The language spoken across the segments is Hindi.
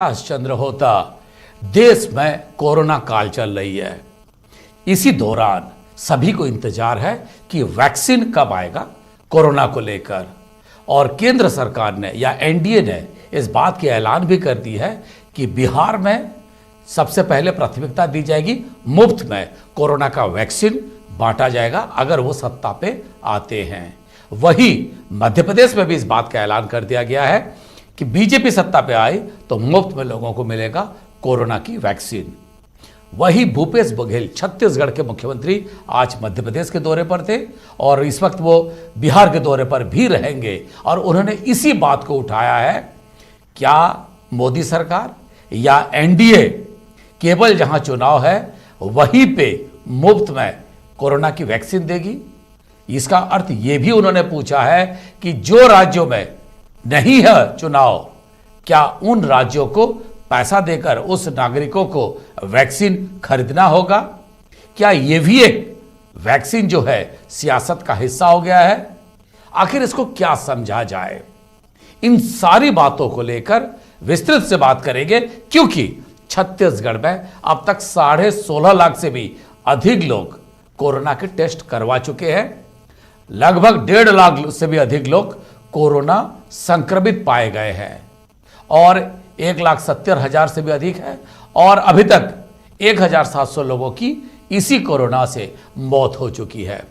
प्रकाश चंद्र होता। देश में कोरोना काल चल रही है। इसी दौरान सभी को इंतजार है कि वैक्सीन कब आएगा कोरोना को लेकर, और केंद्र सरकार ने या एनडीए ने इस बात की ऐलान भी कर दी है कि बिहार में सबसे पहले प्राथमिकता दी जाएगी, मुफ्त में कोरोना का वैक्सीन बांटा जाएगा अगर वो सत्ता पे आते हैं। वही मध्य प्रदेश में भी इस बात का ऐलान कर दिया गया है कि बीजेपी सत्ता पे आई तो मुफ्त में लोगों को मिलेगा कोरोना की वैक्सीन। वही भूपेश बघेल छत्तीसगढ़ के मुख्यमंत्री आज मध्य प्रदेश के दौरे पर थे और इस वक्त वो बिहार के दौरे पर भी रहेंगे, और उन्होंने इसी बात को उठाया है। क्या मोदी सरकार या एनडीए केवल जहां चुनाव है वहीं पे मुफ्त में कोरोना की वैक्सीन देगी? इसका अर्थ ये भी उन्होंने पूछा है कि जो राज्यों में नहीं है चुनाव, क्या उन राज्यों को पैसा देकर उस नागरिकों को वैक्सीन खरीदना होगा? क्या यह भी एक वैक्सीन जो है सियासत का हिस्सा हो गया है? आखिर इसको क्या समझा जाए? इन सारी बातों को लेकर विस्तृत से बात करेंगे, क्योंकि छत्तीसगढ़ में अब तक 16.5 लाख से भी अधिक लोग कोरोना के टेस्ट करवा चुके हैं। लगभग 1.5 लाख से भी अधिक लोग कोरोना संक्रमित पाए गए हैं और 1,70,000 से भी अधिक है, और अभी तक 1,700 लोगों की इसी कोरोना से मौत हो चुकी है।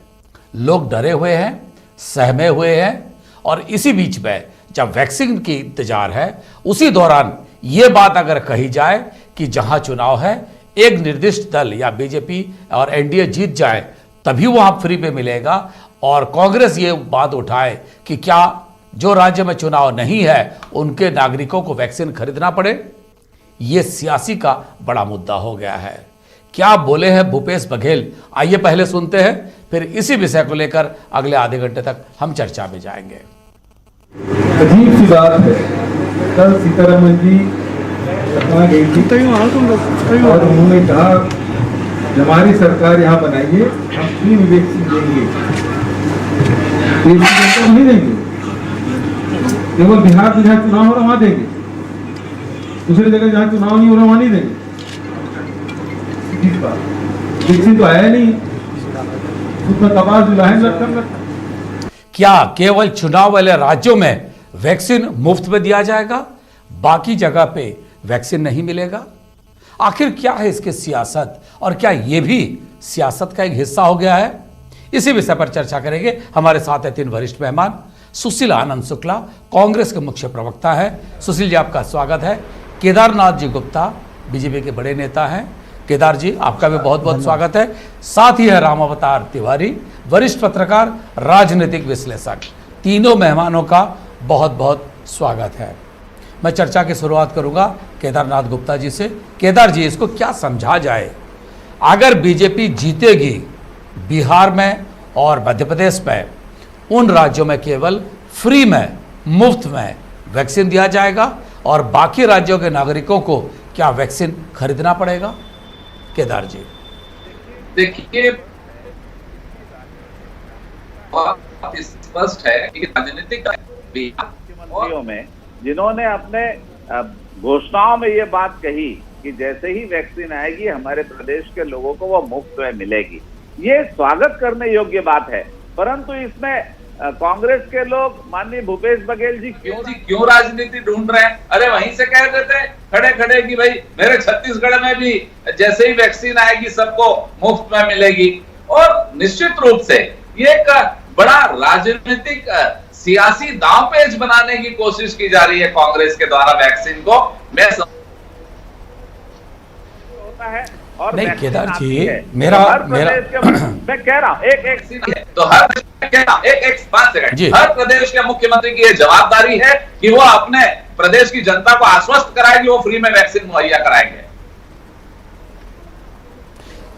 लोग डरे हुए हैं, सहमे हुए हैं, और इसी बीच में जब वैक्सीन की इंतजार है, उसी दौरान यह बात अगर कही जाए कि जहां चुनाव है एक निर्दिष्ट दल या बीजेपी और एनडीए जीत जाए तभी वहां फ्री पे मिलेगा, और कांग्रेस ये बात उठाए कि क्या जो राज्य में चुनाव नहीं है उनके नागरिकों को वैक्सीन खरीदना पड़े, यह सियासी का बड़ा मुद्दा हो गया है। क्या बोले हैं भूपेश बघेल, आइए पहले सुनते हैं, फिर इसी विषय को लेकर अगले आधे घंटे तक हम चर्चा में जाएंगे। अजीब सी बात है, कल सीतारमन जी सतना गई थी और उन्होंने कहा हमारी सरकार यहाँ बनाइए, हम फ्री में वैक्सीन देंगे। नहीं देंगे, केवल बिहार में जहाँ चुनाव हो रहा वहां देंगे, दूसरी जगह जहाँ चुनाव नहीं हो रहा वहां नहीं देंगे। वैक्सीन तो आया नहीं, उसमें कपास जुलाहे लटकन। क्या केवल चुनाव वाले राज्यों में वैक्सीन मुफ्त में दिया जाएगा, बाकी जगह पे वैक्सीन नहीं मिलेगा? आखिर क्या है इसकी सियासत, और क्या यह भी सियासत का एक हिस्सा हो गया है? इसी विषय पर चर्चा करेंगे। हमारे साथ है 3 वरिष्ठ मेहमान। सुशील आनंद शुक्ला कांग्रेस के मुख्य प्रवक्ता है। सुशील जी, आपका स्वागत है। केदारनाथ जी गुप्ता बीजेपी के बड़े नेता हैं। केदार जी, आपका भी बहुत बहुत स्वागत है। साथ ही है राम अवतार तिवारी, वरिष्ठ पत्रकार, राजनीतिक विश्लेषक। तीनों मेहमानों का बहुत बहुत स्वागत है। मैं चर्चा की शुरुआत करूंगा केदारनाथ गुप्ता जी से। केदार जी, इसको क्या समझा जाए? अगर बीजेपी जीतेगी बिहार में और मध्य प्रदेश में, उन राज्यों में केवल फ्री में, मुफ्त में वैक्सीन दिया जाएगा, और बाकी राज्यों के नागरिकों को क्या वैक्सीन खरीदना पड़ेगा? केदार जी, देखिए, स्पष्ट है कि राजनीतिक मुख्यमंत्रियों में जिन्होंने अपने घोषणाओं में ये बात कही कि जैसे ही वैक्सीन आएगी हमारे प्रदेश के लोगों को वो मुफ्त में मिलेगी, ये स्वागत करने योग्य बात है। परंतु इसमें कांग्रेस के लोग, माननीय भूपेश बघेल जी क्यों राजनीति ढूंढ रहे हैं? अरे वहीं से कह देते खड़े खड़े कि भाई मेरे छत्तीसगढ़ में भी जैसे ही वैक्सीन आएगी सबको मुफ्त में मिलेगी। और निश्चित रूप से ये एक बड़ा राजनीतिक सियासी दांवपेच बनाने की कोशिश की जा रही है कांग्रेस के द्वारा वैक्सीन को। मैं होता है और नहीं केदार जी, मैं कह रहा हूँ एक तो हर प्रदेश के मुख्यमंत्री की यह जवाबदारी है कि वो अपने प्रदेश की जनता को आश्वस्त कराए कि वो फ्री में वैक्सीन मुहैया कराएंगे।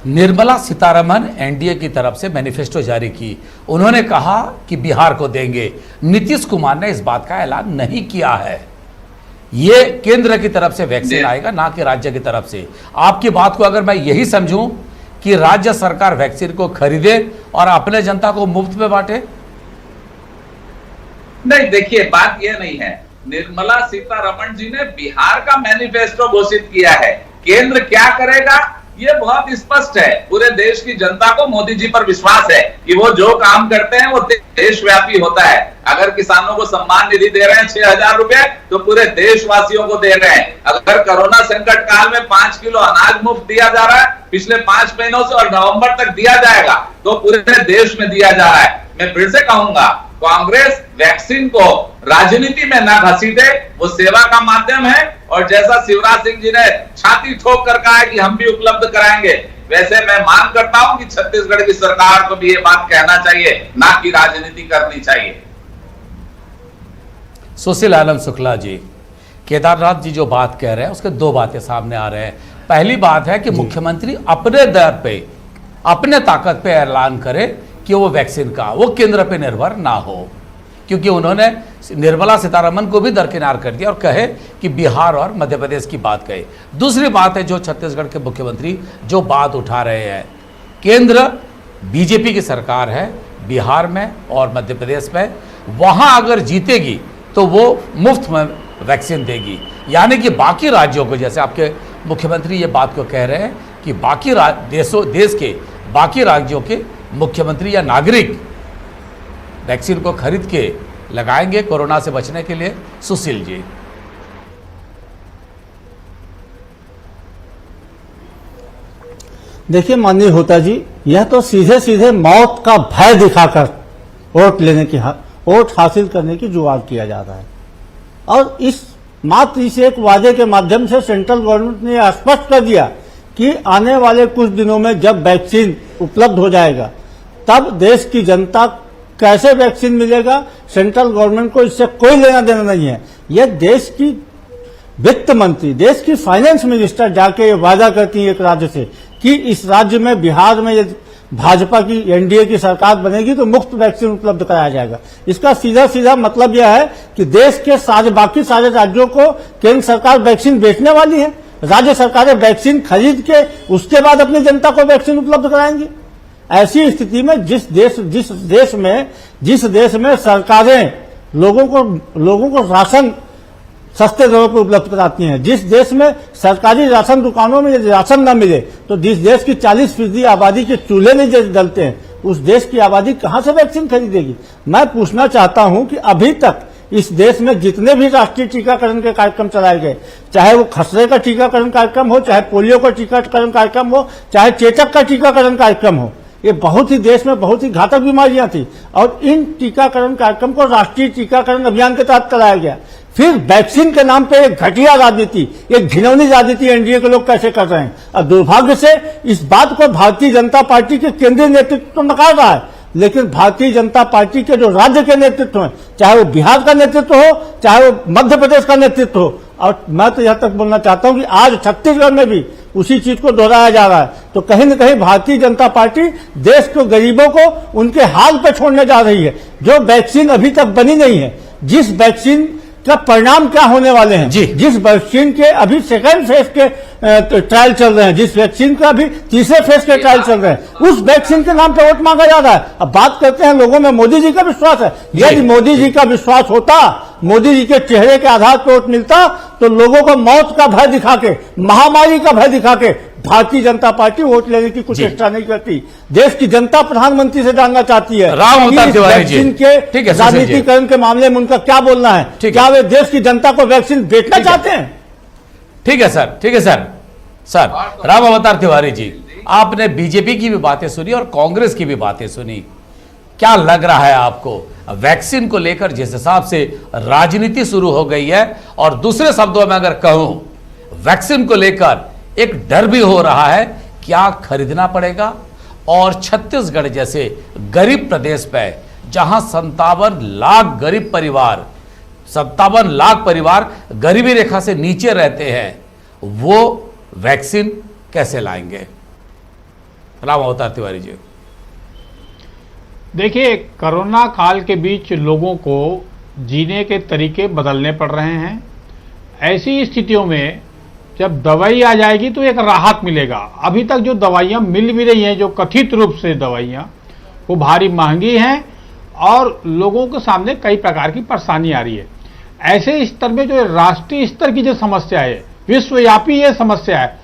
निर्मला सीतारमन एनडीए की तरफ से मैनिफेस्टो जारी की, उन्होंने कहा कि बिहार को देंगे। नीतीश कुमार ने इस बात का ऐलान नहीं किया है। ये केंद्र की तरफ से वैक्सीन आएगा, ना कि राज्य की तरफ से। आपकी बात को अगर मैं यही समझूं कि राज्य सरकार वैक्सीन को खरीदे और अपने जनता को मुफ्त में बांटे? नहीं, देखिए, बात यह नहीं है। निर्मला सीतारमण जी ने बिहार का मैनिफेस्टो घोषित किया है। केंद्र क्या करेगा ये बहुत स्पष्ट है। पूरे देश की जनता को मोदी जी पर विश्वास है कि वो जो काम करते हैं वो देशव्यापी होता है। अगर किसानों को सम्मान निधि दे रहे हैं 6,000 रुपए तो पूरे देशवासियों को दे रहे हैं। अगर कोरोना संकट काल में 5 किलो अनाज मुफ्त दिया जा रहा है पिछले 5 महीनों से और नवंबर तक दिया जाएगा तो पूरे देश में दिया जा रहा है। मैं फिर से कहूंगा कांग्रेस वैक्सीन को राजनीति में ना घसीटे, वो सेवा का माध्यम है। और जैसा शिवराज सिंह जी ने छाती ठोक कर कहा है कि हम भी उपलब्ध कराएंगे, वैसे मैं मांग करता हूं कि छत्तीसगढ़ की सरकार को भी ये बात कहना चाहिए, ना कि राजनीति करनी चाहिए। सुशील आनंद शुक्ला जी, केदारनाथ जी जो बात कह रहे हैं उसके दो बातें सामने आ रहे हैं। पहली बात है कि मुख्यमंत्री अपने दर पे अपने ताकत पे ऐलान करे कि वो वैक्सीन का वो केंद्र पे निर्भर ना हो, क्योंकि उन्होंने निर्मला सीतारमण को भी दरकिनार कर दिया और कहे कि बिहार और मध्य प्रदेश की बात कहे। दूसरी बात है जो छत्तीसगढ़ के मुख्यमंत्री जो बात उठा रहे हैं, केंद्र बीजेपी की सरकार है बिहार में और मध्य प्रदेश में, वहां अगर जीतेगी तो वो मुफ्त में वैक्सीन देगी। यानी कि बाकी राज्यों को, जैसे आपके मुख्यमंत्री ये बात को कह रहे हैं कि बाकी देश के बाकी राज्यों के मुख्यमंत्री या नागरिक वैक्सीन को खरीद के लगाएंगे कोरोना से बचने के लिए। सुशील जी, देखिए माननीय होता जी, यह तो सीधे सीधे मौत का भय दिखाकर वोट हासिल करने की जुगाड़ किया जा रहा है। और मात्र इस एक वादे के माध्यम से सेंट्रल गवर्नमेंट ने यह स्पष्ट कर दिया कि आने वाले कुछ दिनों में जब वैक्सीन उपलब्ध हो जाएगा तब देश की जनता कैसे वैक्सीन मिलेगा, सेंट्रल गवर्नमेंट को इससे कोई लेना देना नहीं है। यह देश की वित्त मंत्री, देश की फाइनेंस मिनिस्टर जाके ये वादा करती है एक राज्य से कि इस राज्य में, बिहार में यदि भाजपा की एनडीए की सरकार बनेगी तो मुफ्त वैक्सीन उपलब्ध कराया जाएगा। इसका सीधा सीधा मतलब यह है कि देश के बाकी सारे राज्यों को केंद्र सरकार वैक्सीन बेचने वाली है। राज्य सरकारें वैक्सीन खरीद के उसके बाद अपनी जनता को वैक्सीन उपलब्ध कराएंगी। ऐसी स्थिति में जिस देश में सरकारें लोगों को राशन सस्ते दरों पर उपलब्ध कराती हैं, जिस देश में सरकारी राशन दुकानों में यदि राशन न मिले तो जिस देश की 40% आबादी के चूल्हे नहीं जलते हैं, उस देश की आबादी कहां से वैक्सीन खरीदेगी। मैं पूछना चाहता हूं कि अभी तक इस देश में जितने भी राष्ट्रीय टीकाकरण के कार्यक्रम चलाए गए, चाहे वो खसरे का टीकाकरण कार्यक्रम हो, चाहे पोलियो का टीकाकरण कार्यक्रम हो, चाहे चेचक का टीकाकरण कार्यक्रम हो, ये बहुत ही देश में बहुत ही घातक बीमारियां थी और इन टीकाकरण कार्यक्रम को राष्ट्रीय टीकाकरण अभियान के तहत कराया गया। फिर वैक्सीन के नाम पे एक घटिया राजनीति, एक घिनौनी राजनीति एनडीए के लोग कैसे कर रहे हैं। और दुर्भाग्य से इस बात को भारतीय जनता पार्टी के केंद्रीय नेतृत्व तो नकार रहा है, लेकिन भारतीय जनता पार्टी के जो राज्य के नेतृत्व हैं, चाहे वो बिहार का नेतृत्व हो, चाहे वो मध्य प्रदेश का नेतृत्व हो, और मैं तो यहां तक बोलना चाहता हूं कि आज छत्तीसगढ़ में भी उसी चीज को दोहराया जा रहा है। तो कहीं न कहीं भारतीय जनता पार्टी देश के गरीबों को उनके हाल पे छोड़ने जा रही है। जो वैक्सीन अभी तक बनी नहीं है, जिस वैक्सीन का परिणाम क्या होने वाले हैं, जिस वैक्सीन के अभी सेकंड फेज के ट्रायल चल रहे हैं, जिस वैक्सीन का अभी तीसरे फेज के ट्रायल चल रहे हैं, उस वैक्सीन के नाम पे वोट मांगा जा रहा है। अब बात करते हैं लोगों में मोदी जी का विश्वास है। यदि मोदी जी का विश्वास होता, मोदी जी के चेहरे के आधार पर वोट मिलता, तो लोगों को मौत का भय दिखा के, महामारी का भय दिखा के भारतीय जनता पार्टी वोट लेने की कुछ चेष्टा नहीं करती। देश की जनता प्रधानमंत्री से जानना चाहती है वैक्सीन के राजनीतिकरण के मामले में उनका क्या बोलना है, क्या वे देश की जनता को वैक्सीन बेचना चाहते हैं। ठीक है सर, ठीक है सर। सर राम अवतार तिवारी जी, आपने बीजेपी की भी बातें सुनी और कांग्रेस की भी बातें सुनी, क्या लग रहा है आपको वैक्सीन को लेकर जिस हिसाब से राजनीति शुरू हो गई है, और दूसरे शब्दों में अगर कहूं वैक्सीन को लेकर एक डर भी हो रहा है, क्या खरीदना पड़ेगा। और छत्तीसगढ़ जैसे गरीब प्रदेश पे जहां 57 लाख परिवार गरीबी रेखा से नीचे रहते हैं, वो वैक्सीन कैसे लाएंगे। राम अवतार तिवारी जी, देखिए, कोरोना काल के बीच लोगों को जीने के तरीके बदलने पड़ रहे हैं। ऐसी स्थितियों में जब दवाई आ जाएगी तो एक राहत मिलेगा। अभी तक जो दवाइयाँ मिल भी रही हैं, जो कथित रूप से दवाइयाँ, वो भारी महंगी हैं और लोगों के सामने कई प्रकार की परेशानी आ रही है। ऐसे स्तर में जो राष्ट्रीय स्तर की जो समस्या है, विश्वव्यापी ये समस्या है,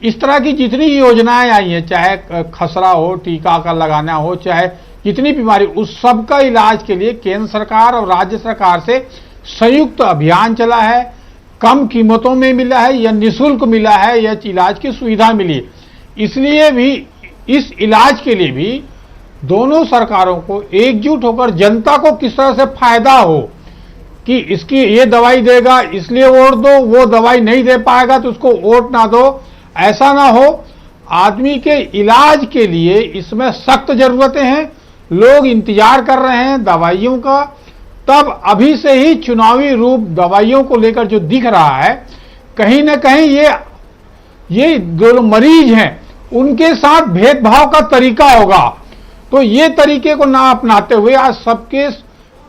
इस तरह की जितनी योजनाएं आई हैं, चाहे खसरा हो, टीका का लगाना हो, चाहे जितनी बीमारी, उस सब का इलाज के लिए केंद्र सरकार और राज्य सरकार से संयुक्त अभियान चला है। कम कीमतों में मिला है या निःशुल्क मिला है या इलाज की सुविधा मिली। इसलिए भी इस इलाज के लिए भी दोनों सरकारों को एकजुट होकर जनता को किस तरह से फायदा हो कि इसकी ये दवाई देगा इसलिए वोट दो, वो दवाई नहीं दे पाएगा तो उसको वोट ना दो, ऐसा ना हो। आदमी के इलाज के लिए इसमें सख्त जरूरतें हैं, लोग इंतजार कर रहे हैं दवाइयों का। तब अभी से ही चुनावी रूप दवाइयों को लेकर जो दिख रहा है, कहीं ना कहीं ये जो मरीज हैं उनके साथ भेदभाव का तरीका होगा। तो ये तरीके को ना अपनाते हुए आज सबके,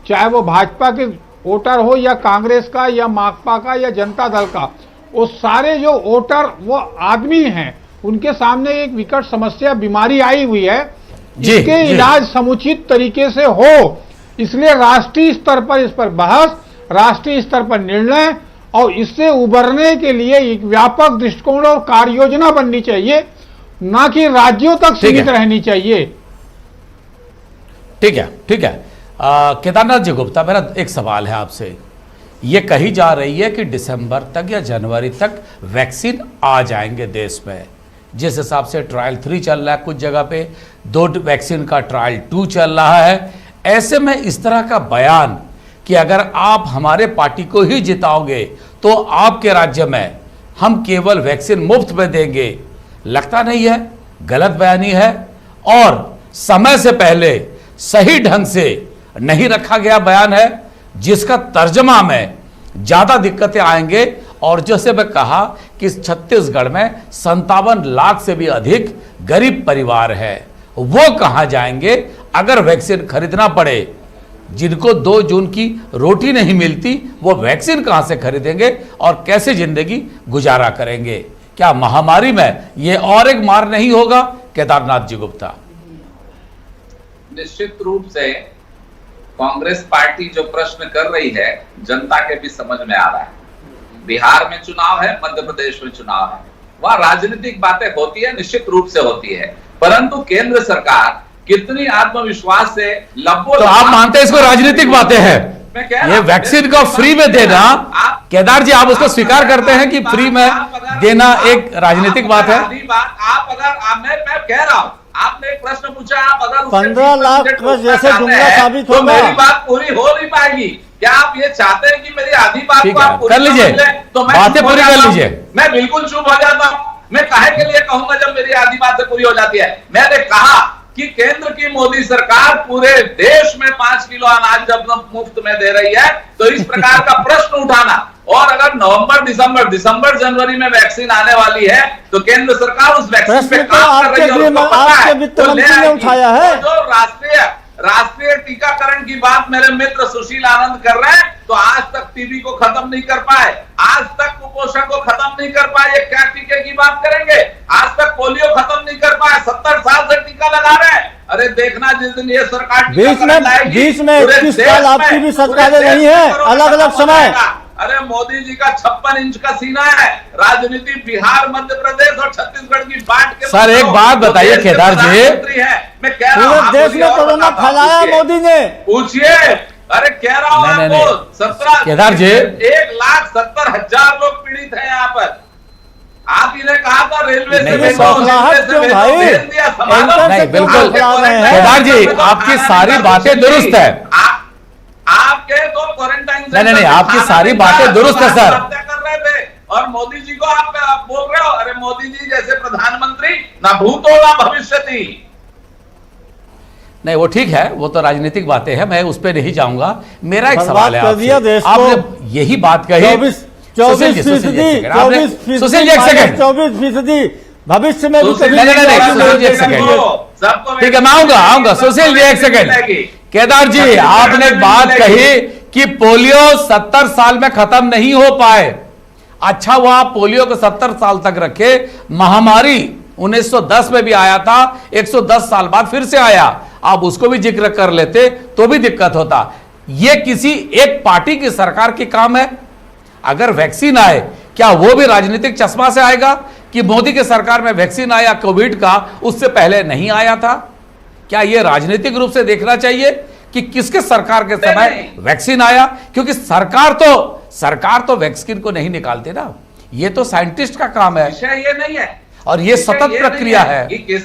चाहे वो भाजपा के वोटर हो या कांग्रेस का या माकपा का या जनता दल का, वो सारे जो वोटर वो आदमी हैं, उनके सामने एक विकट समस्या बीमारी आई हुई है, इसके इलाज समुचित तरीके से हो। इसलिए राष्ट्रीय स्तर पर इस पर बहस, राष्ट्रीय स्तर पर निर्णय और इससे उबरने के लिए एक व्यापक दृष्टिकोण और कार्य योजना बननी चाहिए, ना कि राज्यों तक सीमित रहनी चाहिए। ठीक है, ठीक है। केदारनाथ जी गुप्ता, मेरा एक सवाल है आपसे। ये कही जा रही है कि दिसंबर तक या जनवरी तक वैक्सीन आ जाएंगे देश में। जिस हिसाब से ट्रायल 3 चल रहा है, कुछ जगह पे 2 वैक्सीन का ट्रायल 2 चल रहा है। ऐसे में इस तरह का बयान कि अगर आप हमारे पार्टी को ही जिताओगे तो आपके राज्य में हम केवल वैक्सीन मुफ्त में देंगे, लगता नहीं है, गलत बयानी है और समय से पहले सही ढंग से नहीं रखा गया बयान है, जिसका तर्जमा में ज्यादा दिक्कतें आएंगे। और जैसे मैं कहा कि छत्तीसगढ़ में 57 लाख से भी अधिक गरीब परिवार है, वो कहां जाएंगे अगर वैक्सीन खरीदना पड़े? जिनको 2 जून की रोटी नहीं मिलती, वो वैक्सीन कहां से खरीदेंगे और कैसे जिंदगी गुजारा करेंगे? क्या महामारी में ये और एक मार नहीं होगा? केदारनाथ जी गुप्ता। निश्चित रूप से कांग्रेस पार्टी जो प्रश्न कर रही है, जनता के भी समझ में आ रहा है। बिहार में चुनाव है, मध्य प्रदेश में चुनाव है, वहां राजनीतिक बातें होती है, निश्चित रूप से होती है, परंतु केंद्र सरकार कितनी आत्मविश्वास से तो आप मानते हैं इसको राजनीतिक बातें हैं? ये वैक्सीन को फ्री में देना, केदार जी आप उसको स्वीकार करते हैं कि फ्री में देना एक राजनीतिक बात है? आप अगर मैं कह रहा हूं, आपने एक प्रश्न पूछा, आप अगर 15 लाख जैसे जुमला साबित होगा, तो मेरी बात पूरी हो नहीं पाएगी। क्या आप ये चाहते हैं कि मेरी आधी बात को आप कर लीजिए, तो मैं बातें पूरी कर लीजिए। मैं बिल्कुल चुप हो जाता हूं। मैं काहे के लिए कहूंगा जब मेरी आधी बात से पूरी हो जाती है? मैंने कहा कि केंद्र की मोदी सरकार पूरे देश में 5 किलो अनाज जब मुफ्त में दे रही है, तो इस प्रकार का प्रश्न उठाना, और अगर नवंबर दिसंबर जनवरी में वैक्सीन आने वाली है तो केंद्र सरकार उस वैक्सीन पे काम कर रही है, उसको पता है, तो ले आएगी। उठाया है। जो राष्ट्रीय टीकाकरण की बात मेरे मित्र सुशील आनंद कर रहे हैं, तो आज तक टीबी को खत्म नहीं कर पाए, आज तक कुपोषण को खत्म नहीं कर पाए, ये क्या टीके की बात करेंगे? आज तक पोलियो खत्म नहीं कर पाए, 70 साल से टीका लगा रहे हैं। अरे देखना जिस दिन ये सरकार बीच में 21 साल आपकी भी सरकारें नहीं है, अलग अलग समय। अरे मोदी जी का 56 इंच का सीना है। राजनीति बिहार, मध्य प्रदेश और छत्तीसगढ़ की बांट के सर एक बात बताइए केदार जी, मैं कह रहा हूं देश में कोरोना फैलाया मोदी ने, पूछिए। अरे कह रहा हूं आपको 17 केदार जी 1,70,000 लोग पीड़ित हैं यहाँ पर। आप इन्हें कहा था रेलवे से नहीं, बिल्कुल केदार जी आपकी सारी बातें दुरुस्त है, आपके तो क्वारंटाइन नहीं आपकी सारी बातें दुरुस्त है सर। कर रहे थे और मोदी जी को आप बोल रहे हो। अरे मोदी जी जैसे प्रधानमंत्री ना भूतो ना भविष्यति। नहीं वो ठीक है, वो तो राजनीतिक बातें हैं, मैं उस पर नहीं जाऊंगा। मेरा एक सवाल है आपसे, आपने यही बात कही 24% सुशील जी एक सेकंड, 24% भविष्य में भी सुशील जी एक सेकंड, ठीक है मैं आऊंगा सुशील जी एक सेकंड। केदार जी आपने एक बात कही कि पोलियो 70 साल में खत्म नहीं हो पाए। अच्छा हुआ आप पोलियो को 70 साल तक रखे। महामारी 1910 में भी आया था, 110 साल बाद फिर से आया, आप उसको भी जिक्र कर लेते तो भी दिक्कत होता। ये किसी एक पार्टी की सरकार के काम है? अगर वैक्सीन आए, क्या वो भी राजनीतिक चश्मा से आएगा कि मोदी की सरकार में वैक्सीन आया कोविड का, उससे पहले नहीं आया था? क्या यह राजनीतिक रूप से देखना चाहिए कि किसके सरकार के समय वैक्सीन आया? क्योंकि सरकार तो वैक्सीन को नहीं निकालते ना, ये तो साइंटिस्ट का काम है। विषय ये नहीं है और ये सतत प्रक्रिया है कि किस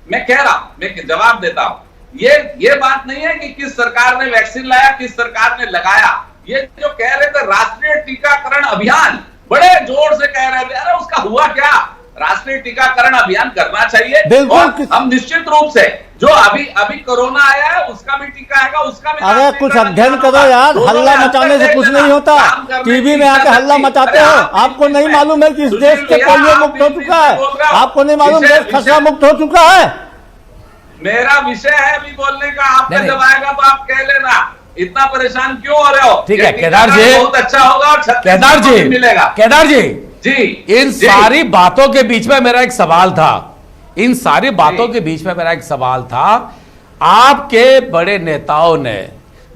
मैं कह रहा हूं, मैं जवाब देता हूं, ये बात नहीं है कि किस सरकार ने वैक्सीन लाया, किस सरकार ने लगाया। ये जो कह रहे थे राष्ट्रीय टीकाकरण अभियान, बड़े जोर से कह रहे थे, अरे उसका हुआ क्या? राष्ट्रीय टीकाकरण अभियान करना चाहिए और हम निश्चित रूप से जो अभी कोरोना आया है उसका भी टीका आएगा, उसका भी। अरे कुछ अध्ययन करो यार, हल्ला मचाने से कुछ नहीं होता। टीवी में आके हल्ला मचाते हो, आपको नहीं मालूम है कि इस देश से पोलियो मुक्त हो चुका है? आपको नहीं मालूम देश खसरा मुक्त हो चुका है? मेरा विषय है अभी बोलने का, आपका जब आएगा तो आप कह लेना, इतना परेशान क्यों हो रहे हो? ठीक है केदार जी, बहुत अच्छा होगा और केदार जी मिलेगा। केदार जी जी, इन सारी बातों के बीच में मेरा एक सवाल था, इन सारी बातों के बीच में मेरा एक सवाल था। आपके बड़े नेताओं ने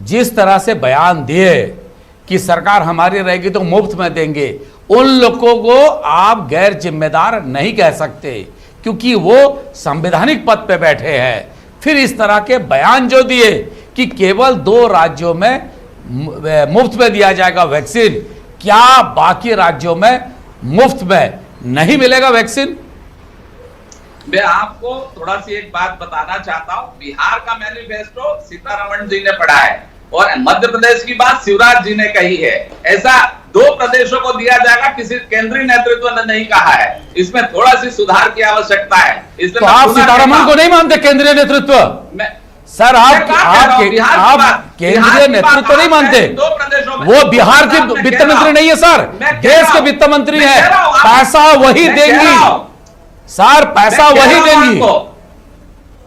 जिस तरह से बयान दिए कि सरकार हमारी रहेगी तो मुफ्त में देंगे, उन लोगों को आप गैर जिम्मेदार नहीं कह सकते क्योंकि वो संवैधानिक पद पे बैठे हैं। फिर इस तरह के बयान जो दिए कि केवल 2 राज्यों में मुफ्त में दिया जाएगा वैक्सीन, क्या बाकी राज्यों में मुफ्त में नहीं मिलेगा वैक्सीन? मैं आपको थोड़ा सी एक बात बताना चाहता हूं। बिहार का मैनिफेस्टो सीतारमण जी ने पढ़ा है और मध्य प्रदेश की बात शिवराज जी ने कही है। ऐसा 2 प्रदेशों को दिया जाएगा, किसी केंद्रीय नेतृत्व ने नहीं कहा है। इसमें थोड़ा सी सुधार की आवश्यकता है। इसलिए तो आप सीतारमण को नहीं मानते केंद्रीय नेतृत्व? सर आप केंद्रीय नेतृत्व नहीं मानते? वो बिहार की वित्त मंत्री नहीं है सर, देश के वित्त मंत्री है। पैसा वही देंगी सर, पैसा वही देंगी।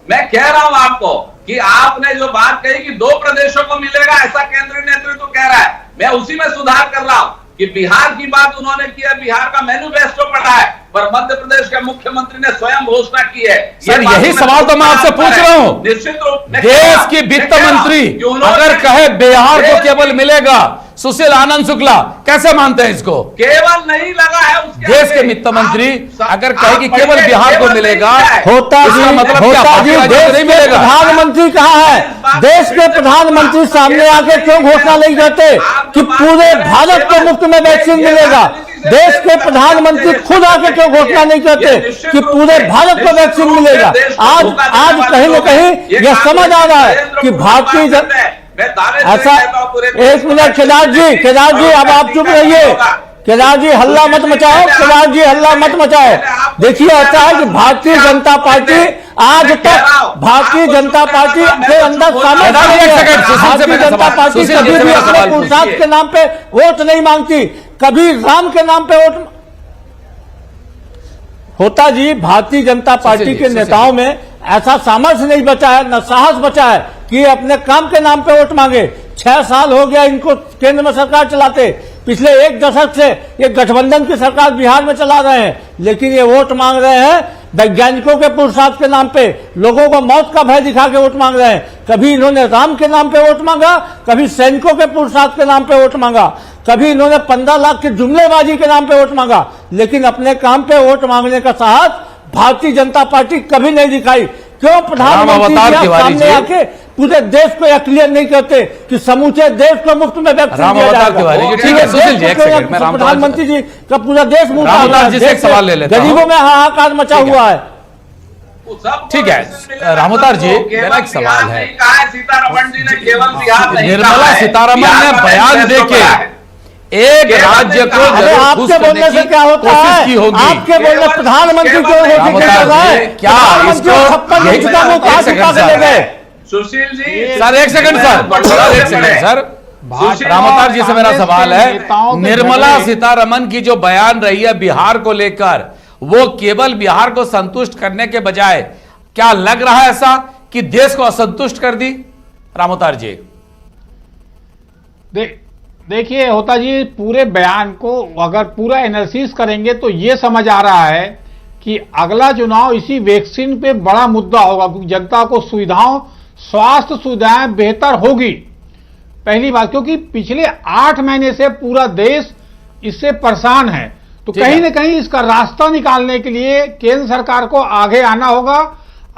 मैं कह रहा हूं आपको कि आपने जो बात कही कि 2 प्रदेशों को मिलेगा, ऐसा केंद्रीय नेतृत्व कह रहा है। मैं उसी में सुधार कर रहा हूं कि बिहार की बात उन्होंने किया, बिहार का मैनिफेस्टो पढ़ा है, पर मध्य प्रदेश के मुख्यमंत्री ने स्वयं घोषणा की है। सर यही सवाल तो मैं आपसे पूछ रहा हूं। निश्चित रूप देश की वित्त मंत्री अगर कहे बिहार को केवल मिलेगा, सुशील आनंद शुक्ला कैसे मानते हैं इसको? केवल नहीं लगा है उसके देश के वित्त मंत्री अगर कहे कि केवल बिहार को मिलेगा, होता इसका मतलब क्या बाकी राज्यों को नहीं मिलेगा? प्रधानमंत्री कहा है, देश के प्रधानमंत्री सामने आके क्यों घोषणा नहीं करते कि पूरे भारत को मुफ्त में वैक्सीन मिलेगा? देश के प्रधानमंत्री खुद आके क्यों घोषणा नहीं करते कि पूरे भारत को वैक्सीन मिलेगा? आज कहीं न कहीं यह समझ आ रहा है कि भारतीय ऐसा। 1 मिनट केदार जी अब आप चुप रहिए। केदार जी हल्ला मत मचाओ, केदार जी हल्ला मत मचाओ। देखिए ऐसा है कि भारतीय जनता पार्टी आज तक भारतीय जनता पार्टी के अंदर सामर्थ्य नहीं है। भारतीय जनता पार्टी कभी भी अपने पुरुषार्थ के नाम पे वोट नहीं मांगती, कभी राम के नाम पे वोट होता जी। भारतीय जनता पार्टी के नेताओं में ऐसा सामर्थ्य नहीं बचा है, न साहस बचा है कि अपने काम के नाम पे वोट मांगे। 6 साल हो गया इनको केंद्र में सरकार चलाते, पिछले 1 दशक से ये गठबंधन की सरकार बिहार में चला रहे हैं, लेकिन ये वोट मांग रहे हैं वैज्ञानिकों के पुरुषार्थ के नाम पे, लोगों को मौत का भय दिखा के वोट मांग रहे हैं। कभी इन्होंने राम के नाम पे वोट मांगा, कभी सैनिकों के पुरुषार्थ के नाम पे वोट मांगा, कभी इन्होंने 15 लाख की जुमलेबाजी के नाम पे वोट मांगा, लेकिन अपने काम पे वोट मांगने का साहस भारतीय जनता पार्टी कभी नहीं दिखाई। क्यों प्रधानमंत्री सामने आके पूरे देश को क्लियर नहीं करते कि समूचे देश को मुफ्त में वैक्सीन दिया जाएगा? प्रधानमंत्री जी का पूरा देश सवाल ले लेते गरीबों में हाहाकार मचा हुआ है। ठीक है रामोतार जी, मेरा एक सवाल है। सीतारमण जी ने केवल बिहार नहीं, निर्मला सीतारमण ने बयान देके एक राज्य को आपके बोलने से क्या होता है? आपके बोलने प्रधानमंत्री क्यों क्या इसको सुशील जी सर एक सेकंड सर रामोतार जी से मेरा सवाल है, निर्मला सीतारमण की जो बयान रही है बिहार को लेकर, वो केवल बिहार को संतुष्ट करने के बजाय क्या लग रहा है ऐसा कि देश को असंतुष्ट कर दी? रामोतार जी देखिए होता जी, पूरे बयान को अगर पूरा एनालिसिस करेंगे तो ये समझ आ रहा है कि अगला चुनाव इसी वैक्सीन पे बड़ा मुद्दा होगा, क्योंकि जनता को सुविधाओं, स्वास्थ्य सुविधाएं बेहतर होगी। पहली बात, क्योंकि पिछले 8 महीने से पूरा देश इससे परेशान है, तो ठीक कहीं है। न कहीं इसका रास्ता निकालने के लिए केंद्र सरकार को आगे आना होगा।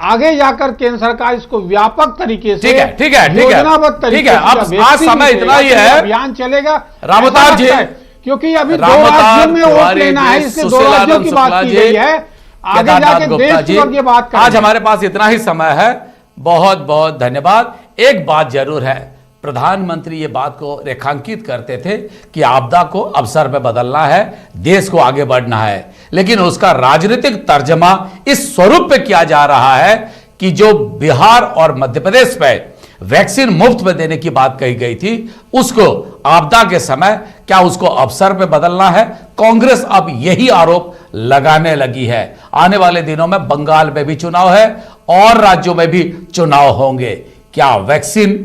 आगे जाकर केंद्र सरकार इसको व्यापक तरीके से, ठीक है, ठीक है, ठीक है, योजनाबद्ध तरीके ठीक है। से, अब आज समय इतना ही है, अभियान चलेगा, रामोतार ऐसा जी, लगता है, क्योंकि अभी 2 रामोतार राज्यों में वोट तिवारी लेना है, जी, इसलिए 2 सुशीलानंद राज्यों की बात शुक्ला की जी, गई है। आगे केदारनाथ जाके गुप्ता देश जी, की और ये बात आज करेंगे। हमारे पास इतना ही समय है। बहुत बहुत धन्यवाद। एक बात जरूर है, प्रधानमंत्री ये बात को रेखांकित करते थे कि आपदा को अवसर में बदलना है, देश को आगे बढ़ना है, लेकिन उसका राजनीतिक तर्जमा इस स्वरूप पे किया जा रहा है कि जो बिहार और मध्य प्रदेश में वैक्सीन मुफ्त में देने की बात कही गई थी, उसको आपदा के समय क्या उसको अवसर पे बदलना है। कांग्रेस अब यही आरोप लगाने लगी है। आने वाले दिनों में बंगाल में भी चुनाव है और राज्यों में भी चुनाव होंगे। क्या वैक्सीन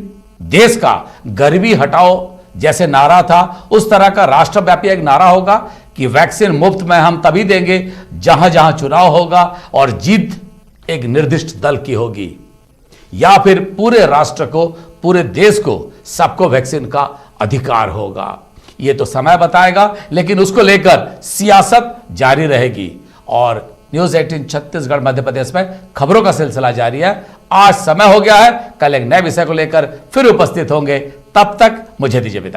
देश का गरीबी हटाओ जैसे नारा था, उस तरह का राष्ट्रव्यापी एक नारा होगा कि वैक्सीन मुफ्त में हम तभी देंगे जहां जहां चुनाव होगा और जीत एक निर्दिष्ट दल की होगी, या फिर पूरे राष्ट्र को, पूरे देश को, सबको वैक्सीन का अधिकार होगा। यह तो समय बताएगा, लेकिन उसको लेकर सियासत जारी रहेगी। और न्यूज 18 छत्तीसगढ़ मध्य प्रदेश में खबरों का सिलसिला जारी है। आज समय हो गया है, कल एक नए विषय को लेकर फिर उपस्थित होंगे। तब तक मुझे दीजिए विदाई।